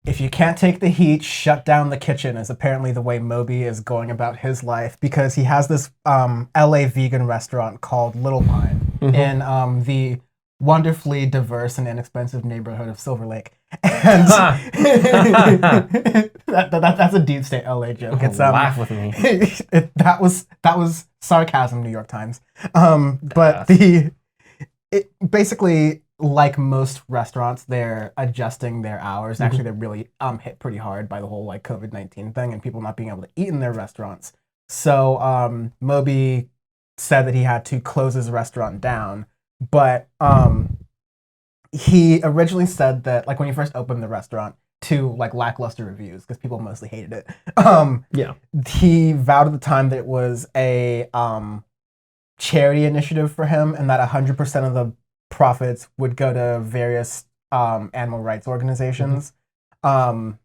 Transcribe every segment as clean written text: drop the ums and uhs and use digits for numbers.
if you can't take the heat, shut down the kitchen is apparently the way Moby is going about his life, because he has this LA vegan restaurant called Little Pine in the wonderfully diverse and inexpensive neighborhood of Silver Lake. And that's a deep state LA joke. It's laugh with me. That was sarcasm, New York Times. But basically, like most restaurants, they're adjusting their hours. Actually, they're really hit pretty hard by the whole like COVID-19 thing and people not being able to eat in their restaurants. So Moby said that he had to close his restaurant down, but he originally said that, like, when he first opened the restaurant, to like lackluster reviews because people mostly hated it. He vowed at the time that it was a charity initiative for him, and that 100% of the profits would go to various animal rights organizations. And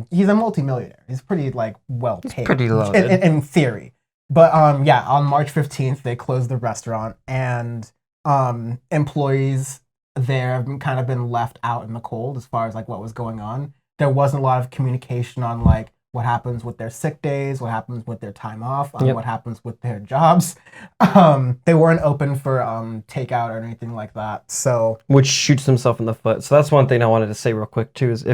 he's a multimillionaire. He's pretty like well paid. He's pretty loaded in theory. But on March 15th they closed the restaurant, and employees there have kind of been left out in the cold as far as like what was going on. There wasn't a lot of communication on like what happens with their sick days, what happens with their time off, what happens with their jobs. They weren't open for takeout or anything like that. So, which shoots himself in the foot. So that's one thing I wanted to say real quick too, is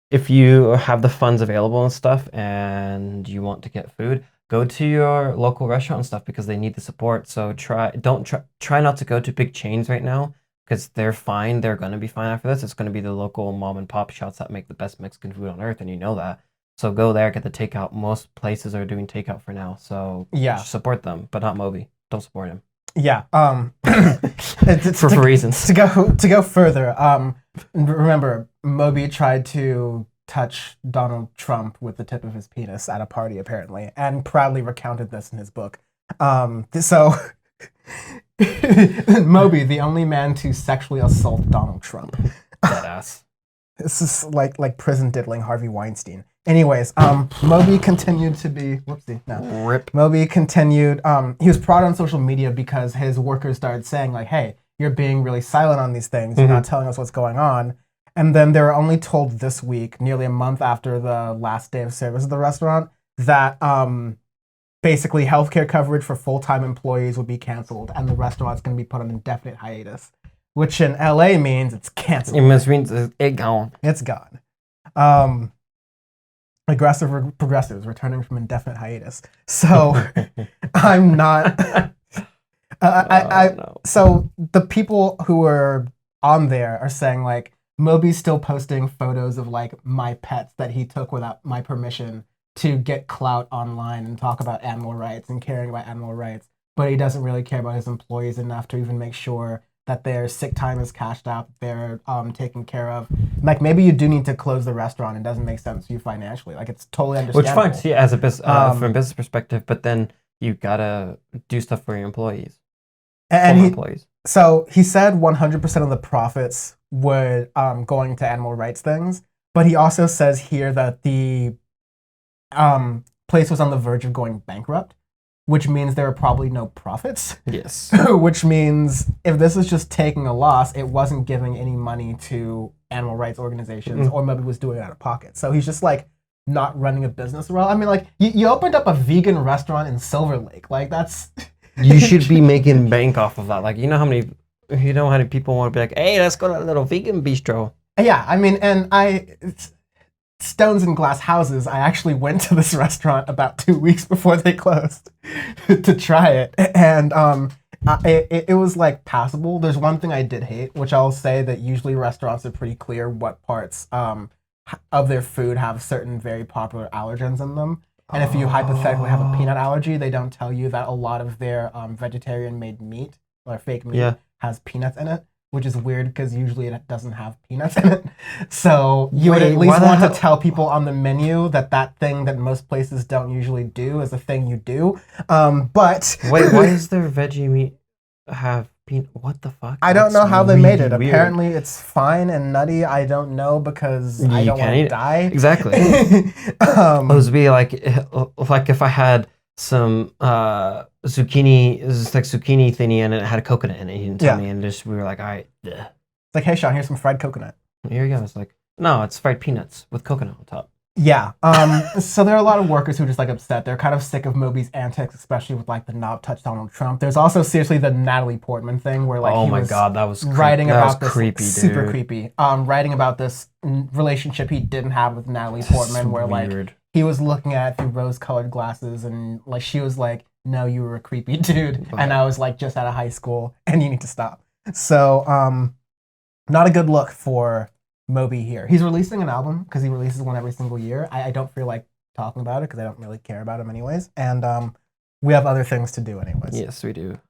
if you have the funds available and stuff and you want to get food, go to your local restaurant and stuff because they need the support. So try not to go to big chains right now, because they're fine. They're going to be fine after this. It's going to be the local mom and pop shops that make the best Mexican food on earth, and you know that. So go there, get the takeout. Most places are doing takeout for now. So support them, but not Moby. Don't support him. Yeah. For reasons. To go further, remember, Moby tried to touch Donald Trump with the tip of his penis at a party, apparently, and proudly recounted this in his book. So Moby, the only man to sexually assault Donald Trump. Deadass. This is like prison diddling Harvey Weinstein. Anyways, Moby continued to be Rip. Moby continued. He was proud on social media because his workers started saying like, "Hey, you're being really silent on these things. You're not telling us what's going on." And then they were only told this week, nearly a month after the last day of service of the restaurant, that basically healthcare coverage for full-time employees would be canceled, and the restaurant's going to be put on indefinite hiatus, which in LA means it's canceled. It must mean it's gone. It's gone. Aggressive progressives returning from indefinite hiatus. So I'm not. So the people who are on there are saying like, Moby's still posting photos of like my pets that he took without my permission to get clout online and talk about animal rights and caring about animal rights, but he doesn't really care about his employees enough to even make sure that their sick time is cashed out, they're taken care of. Like, maybe you do need to close the restaurant. It doesn't make sense to you financially. Like, it's totally understandable. Which, fine, see, as a from a business perspective, but then you gotta do stuff for your employees. So he said 100% of the profits would going to animal rights things, but he also says here that the place was on the verge of going bankrupt, which means there are probably no profits. Yes. Which means if this is just taking a loss, it wasn't giving any money to animal rights organizations, or maybe was doing it out of pocket. So he's just like not running a business well. I mean, like you opened up a vegan restaurant in Silver Lake. Like that's you should be making bank off of that. Like you know how many people want to be like, hey, let's go to a little vegan bistro. Yeah, I mean, and Stones and Glass Houses, I actually went to this restaurant about 2 weeks before they closed to try it. And it was like passable. There's one thing I did hate, which I'll say that usually restaurants are pretty clear what parts of their food have certain very popular allergens in them. And if you hypothetically have a peanut allergy, they don't tell you that a lot of their vegetarian-made meat or fake meat has peanuts in it, which is weird because usually it doesn't have peanuts in it. So you would at least want to tell people on the menu that thing that most places don't usually do is a thing you do. But wait, why does their veggie meat have peanut? What the fuck? I don't know how they made it. Weird. Apparently it's fine and nutty. I don't know because I don't want to die. Exactly. It would be like if I had some zucchini, it's like zucchini thingy, and it had a coconut in it. He didn't tell me, and we were like, all right. It's like, hey, Sean, here's some fried coconut. Here you go. It's like, No, it's fried peanuts with coconut on top. Yeah. So there are a lot of workers who are just like upset. They're kind of sick of Moby's antics, especially with like the knob touch Donald Trump. There's also seriously the Natalie Portman thing where like Oh he my was god, that was writing that was about this creepy, super dude. creepy. Writing about this relationship he didn't have with Natalie This is Portman, where like weird. he was looking at it through rose-colored glasses, and like she was like, "No, you were a creepy dude," and Okay. I was like, "Just out of high school, and you need to stop." So, not a good look for Moby here. He's releasing an album because he releases one every single year. I don't feel like talking about it because I don't really care about him anyways, and we have other things to do anyways. Yes, we do.